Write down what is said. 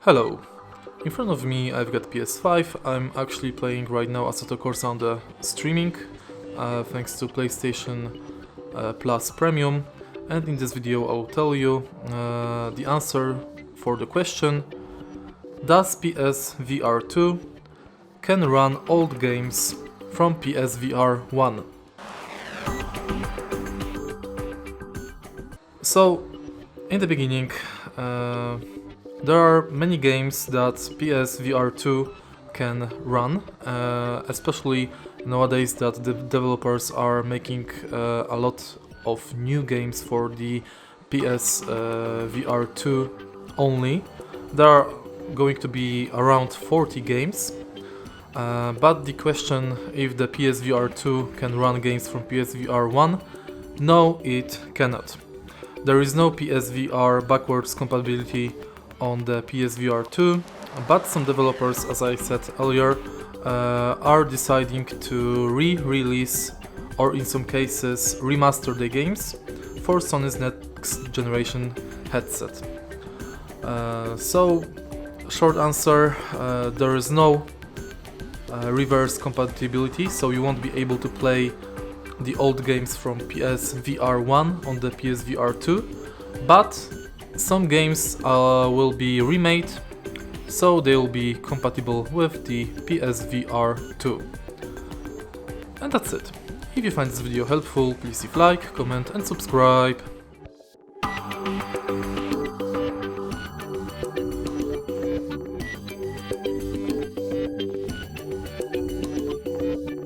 Hello, in front of me I've got PS5. I'm actually playing right now Assetto Corsa on the streaming thanks to PlayStation Plus Premium, and in this video I'll tell you the answer for the question: does PSVR2 can run old games from PSVR1? So, in the beginning, there are many games that PSVR2 can run, especially nowadays that the developers are making a lot of new games for the PSVR2 only. There are going to be around 40 games, but the question if the PSVR2 can run games from PSVR1, no, it cannot. There is no PSVR backwards compatibility on the PSVR2, but some developers, as I said earlier, are deciding to re-release or in some cases remaster the games for Sony's next generation headset. So, short answer, there is no reverse compatibility, so you won't be able to play the old games from PSVR1 on the PSVR2, but some games will be remade, so they will be compatible with the PSVR2. And that's it. If you find this video helpful, please leave like, comment and subscribe.